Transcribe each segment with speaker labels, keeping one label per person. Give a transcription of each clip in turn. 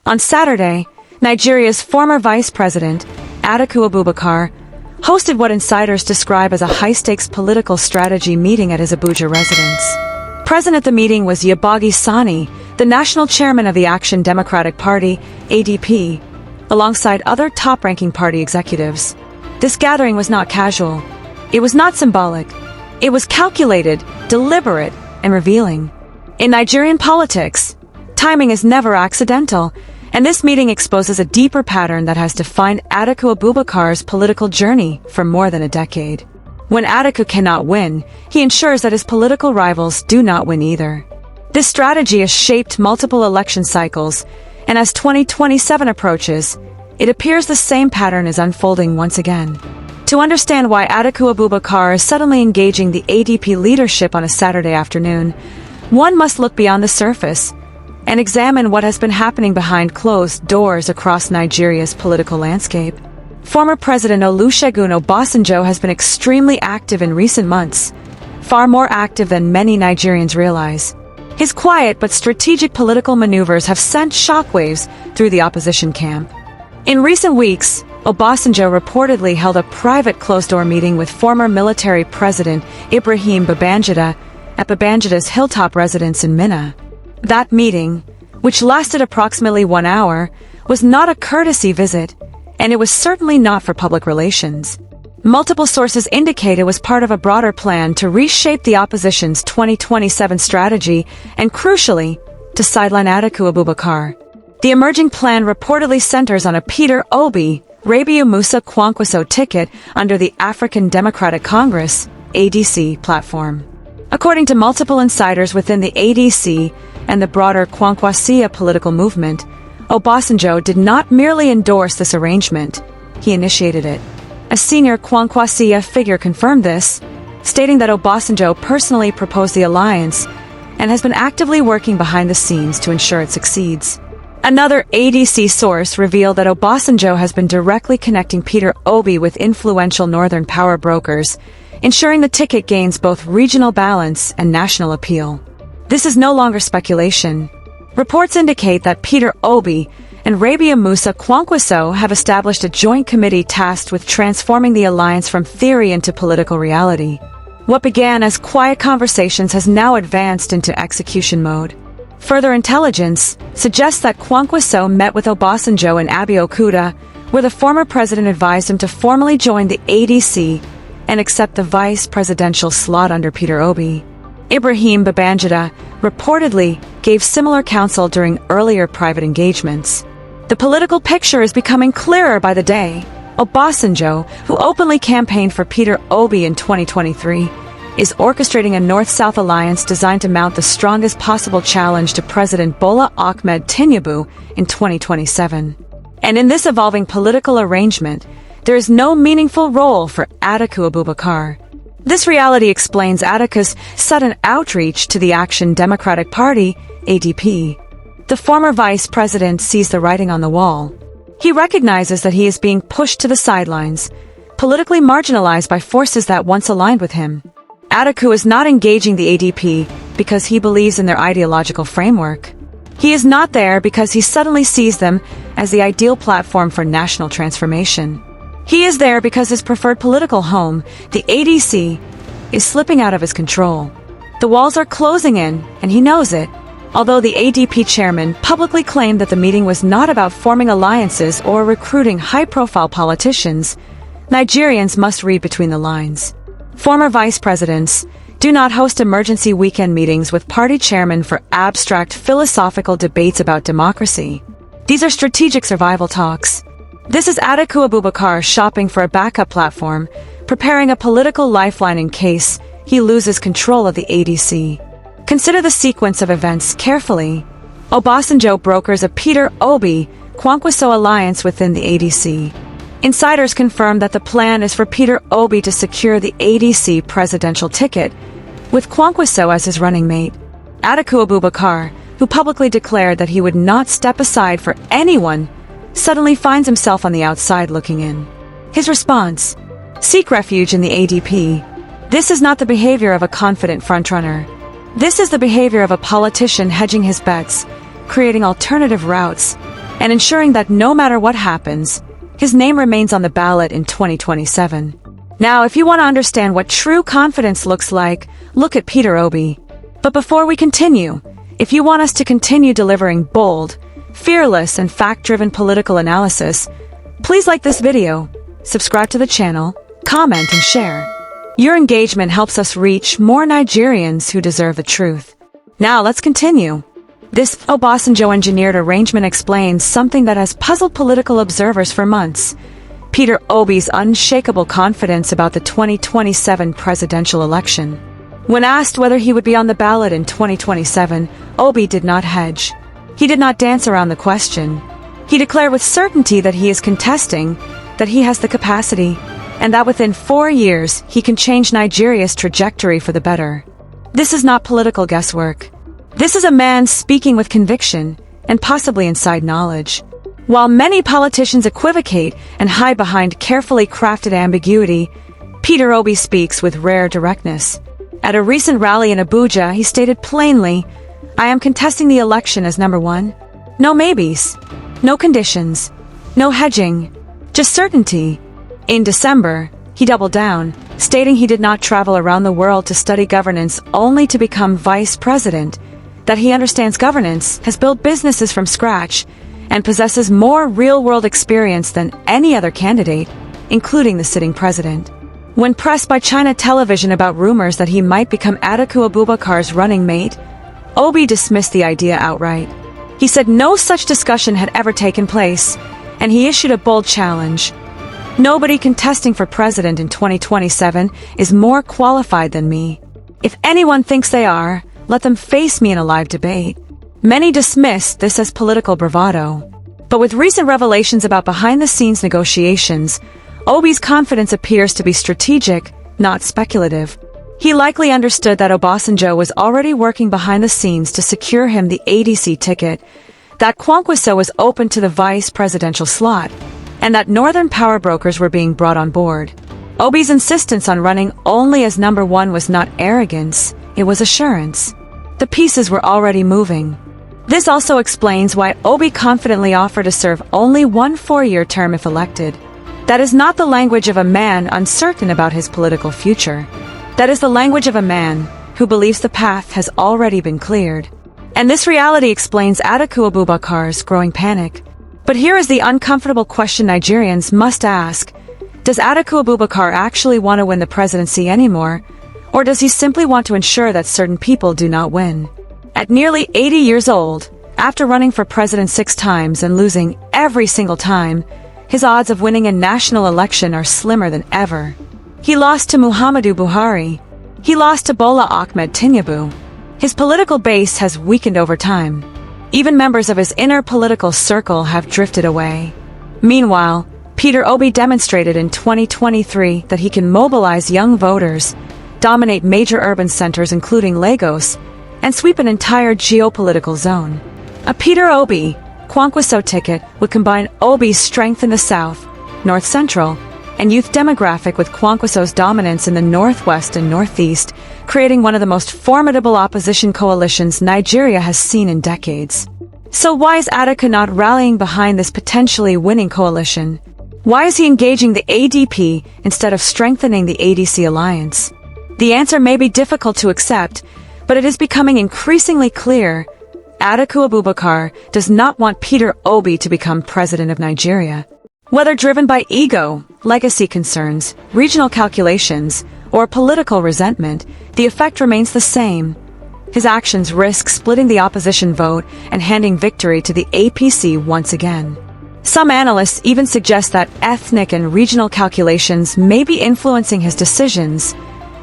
Speaker 1: On Saturday, Nigeria's former vice president, Atiku Abubakar, hosted what insiders describe as a high-stakes political strategy meeting at his Abuja residence. Present at the meeting was Yabagi Sani, the national chairman of the Action Democratic Party, ADP, alongside other top-ranking party executives. This gathering was not casual. It was not symbolic. It was calculated, deliberate, and revealing. In Nigerian politics, timing is never accidental, and this meeting exposes a deeper pattern that has defined Atiku Abubakar's political journey for more than a decade. When Atiku cannot win, he ensures that his political rivals do not win either. This strategy has shaped multiple election cycles, and as 2027 approaches, it appears the same pattern is unfolding once again. To understand why Atiku Abubakar is suddenly engaging the ADP leadership on a Saturday afternoon, one must look beyond the surface and examine what has been happening behind closed doors across Nigeria's political landscape. Former President Olusegun Obasanjo has been extremely active in recent months, far more active than many Nigerians realize. His quiet but strategic political maneuvers have sent shockwaves through the opposition camp. In recent weeks, Obasanjo reportedly held a private closed-door meeting with former military president Ibrahim Babangida at Babangida's hilltop residence in Minna. That meeting, which lasted approximately 1 hour, was not a courtesy visit, and it was certainly not for public relations. Multiple sources indicate it was part of a broader plan to reshape the opposition's 2027 strategy and, crucially, to sideline Atiku Abubakar. The emerging plan reportedly centers on a Peter Obi, Rabiu Musa Kwankwaso ticket under the African Democratic Congress, ADC, platform. According to multiple insiders within the ADC and the broader Kwankwasia political movement, Obasanjo did not merely endorse this arrangement, he initiated it. A senior Kwankwasia figure confirmed this, stating that Obasanjo personally proposed the alliance and has been actively working behind the scenes to ensure it succeeds. Another ADC source revealed that Obasanjo has been directly connecting Peter Obi with influential northern power brokers, ensuring the ticket gains both regional balance and national appeal. This is no longer speculation. Reports indicate that Peter Obi and Rabiu Musa Kwankwaso have established a joint committee tasked with transforming the alliance from theory into political reality. What began as quiet conversations has now advanced into execution mode. Further intelligence suggests that Kwankwaso met with Obasanjo in Abeokuta, where the former president advised him to formally join the ADC and accept the vice presidential slot under Peter Obi. Ibrahim Babangida reportedly gave similar counsel during earlier private engagements. The political picture is becoming clearer by the day. Obasanjo, who openly campaigned for Peter Obi in 2023, is orchestrating a North-South alliance designed to mount the strongest possible challenge to President Bola Ahmed Tinubu in 2027. And in this evolving political arrangement, there is no meaningful role for Atiku Abubakar. This reality explains Atiku's sudden outreach to the Action Democratic Party, ADP. The former vice president sees the writing on the wall. He recognizes that he is being pushed to the sidelines, politically marginalized by forces that once aligned with him. Atiku is not engaging the ADP because he believes in their ideological framework. He is not there because he suddenly sees them as the ideal platform for national transformation. He is there because his preferred political home, the ADC, is slipping out of his control. The walls are closing in, and he knows it. Although the ADP chairman publicly claimed that the meeting was not about forming alliances or recruiting high-profile politicians, Nigerians must read between the lines. Former vice presidents do not host emergency weekend meetings with party chairmen for abstract philosophical debates about democracy. These are strategic survival talks. This is Atiku Abubakar shopping for a backup platform, preparing a political lifeline in case he loses control of the ADC. Consider the sequence of events carefully. Obasanjo brokers a Peter Obi, Kwankwaso alliance within the ADC. Insiders confirm that the plan is for Peter Obi to secure the ADC presidential ticket, with Kwankwaso as his running mate. Atiku Abubakar, who publicly declared that he would not step aside for anyone, suddenly finds himself on the outside looking in. His response: seek refuge in the ADP. This is not the behavior of a confident frontrunner. This is the behavior of a politician hedging his bets, creating alternative routes, and ensuring that no matter what happens, his name remains on the ballot in 2027. Now, if you want to understand what true confidence looks like, look at Peter Obi. But before we continue, if you want us to continue delivering bold, fearless, and fact-driven political analysis, please like this video, subscribe to the channel, comment, and share. Your engagement helps us reach more Nigerians who deserve the truth. Now, let's continue. This Obasanjo-engineered arrangement explains something that has puzzled political observers for months: Peter Obi's unshakable confidence about the 2027 presidential election. When asked whether he would be on the ballot in 2027, Obi did not hedge. He did not dance around the question. He declared with certainty that he is contesting, that he has the capacity, and that within 4 years he can change Nigeria's trajectory for the better. This is not political guesswork. This is a man speaking with conviction and possibly inside knowledge. While many politicians equivocate and hide behind carefully crafted ambiguity, Peter Obi speaks with rare directness. At a recent rally in Abuja, he stated plainly, "I am contesting the election as number one. No maybes, no conditions, no hedging, just certainty." In December, he doubled down, stating he did not travel around the world to study governance only to become vice president, that he understands governance, has built businesses from scratch, and possesses more real-world experience than any other candidate, including the sitting president. When pressed by China television about rumors that he might become Atiku Abubakar's running mate, Obi dismissed the idea outright. He said no such discussion had ever taken place, and he issued a bold challenge. "Nobody contesting for president in 2027 is more qualified than me. If anyone thinks they are, let them face me in a live debate." Many dismissed this as political bravado. But with recent revelations about behind-the-scenes negotiations, Obi's confidence appears to be strategic, not speculative. He likely understood that Obasanjo was already working behind the scenes to secure him the ADC ticket, that Kwankwaso was open to the vice presidential slot, and that northern power brokers were being brought on board. Obi's insistence on running only as number one was not arrogance, it was assurance. The pieces were already moving. This also explains why Obi confidently offered to serve only one 4-year term if elected. That is not the language of a man uncertain about his political future. That is the language of a man who believes the path has already been cleared. And this reality explains Atiku Abubakar's growing panic. But here is the uncomfortable question Nigerians must ask. Does Atiku Abubakar actually want to win the presidency anymore? Or does he simply want to ensure that certain people do not win? At nearly 80 years old, after running for president 6 times and losing every single time, his odds of winning a national election are slimmer than ever. He lost to Muhammadu Buhari. He lost to Bola Ahmed Tinubu. His political base has weakened over time. Even members of his inner political circle have drifted away. Meanwhile, Peter Obi demonstrated in 2023 that he can mobilize young voters, dominate major urban centers including Lagos, and sweep an entire geopolitical zone. A Peter Obi, Kwankwaso ticket would combine Obi's strength in the south, north central, and youth demographic with Kwankwaso's dominance in the northwest and northeast, creating one of the most formidable opposition coalitions Nigeria has seen in decades. So why is Atiku not rallying behind this potentially winning coalition? Why is he engaging the ADP instead of strengthening the ADC alliance? The answer may be difficult to accept, but it is becoming increasingly clear. Atiku Abubakar does not want Peter Obi to become president of Nigeria. Whether driven by ego, legacy concerns, regional calculations, or political resentment, the effect remains the same. His actions risk splitting the opposition vote and handing victory to the APC once again. Some analysts even suggest that ethnic and regional calculations may be influencing his decisions,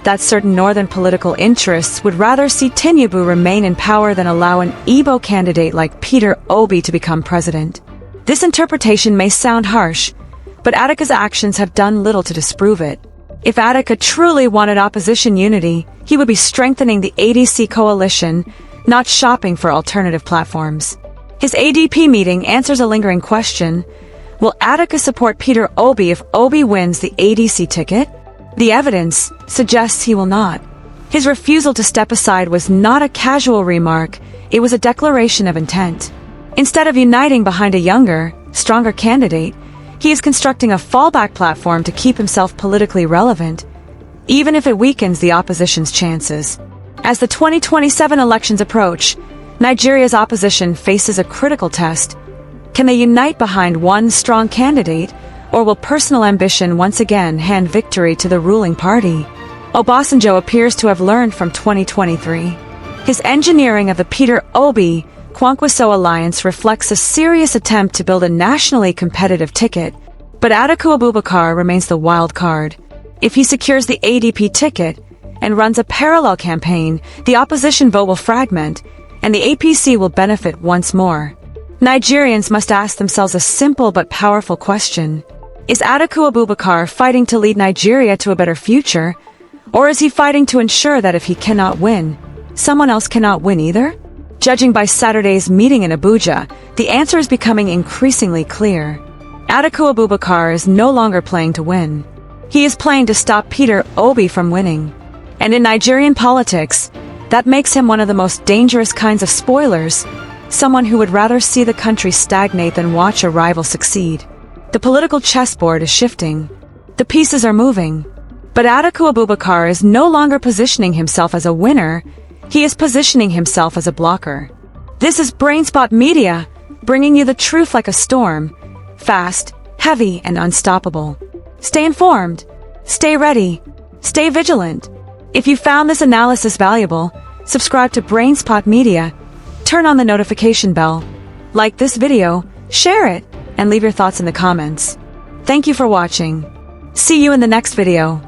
Speaker 1: that certain northern political interests would rather see Tinubu remain in power than allow an Igbo candidate like Peter Obi to become president. This interpretation may sound harsh, but Atiku's actions have done little to disprove it. If Atiku truly wanted opposition unity, he would be strengthening the ADC coalition, not shopping for alternative platforms. His ADP meeting answers a lingering question. Will Atiku support Peter Obi if Obi wins the ADC ticket? The evidence suggests he will not. His refusal to step aside was not a casual remark, it was a declaration of intent. Instead of uniting behind a younger, stronger candidate, he is constructing a fallback platform to keep himself politically relevant, even if it weakens the opposition's chances. As the 2027 elections approach, Nigeria's opposition faces a critical test. Can they unite behind one strong candidate, or will personal ambition once again hand victory to the ruling party? Obasanjo appears to have learned from 2023. His engineering of the Peter Obi Kwankwaso alliance reflects a serious attempt to build a nationally competitive ticket, but Atiku Abubakar remains the wild card. If he secures the ADP ticket and runs a parallel campaign, the opposition vote will fragment, and the APC will benefit once more. Nigerians must ask themselves a simple but powerful question. Is Atiku Abubakar fighting to lead Nigeria to a better future, or is he fighting to ensure that if he cannot win, someone else cannot win either? Judging by Saturday's meeting in Abuja, the answer is becoming increasingly clear. Atiku Abubakar is no longer playing to win. He is playing to stop Peter Obi from winning. And in Nigerian politics, that makes him one of the most dangerous kinds of spoilers, someone who would rather see the country stagnate than watch a rival succeed. The political chessboard is shifting. The pieces are moving. But Atiku Abubakar is no longer positioning himself as a winner, he is positioning himself as a blocker. This is BRAINSPOT Media, bringing you the truth like a storm, fast, heavy, and unstoppable. Stay informed, stay ready, stay vigilant. If you found this analysis valuable, subscribe to BRAINSPOT Media, turn on the notification bell, like this video, share it, and leave your thoughts in the comments. Thank you for watching. See you in the next video.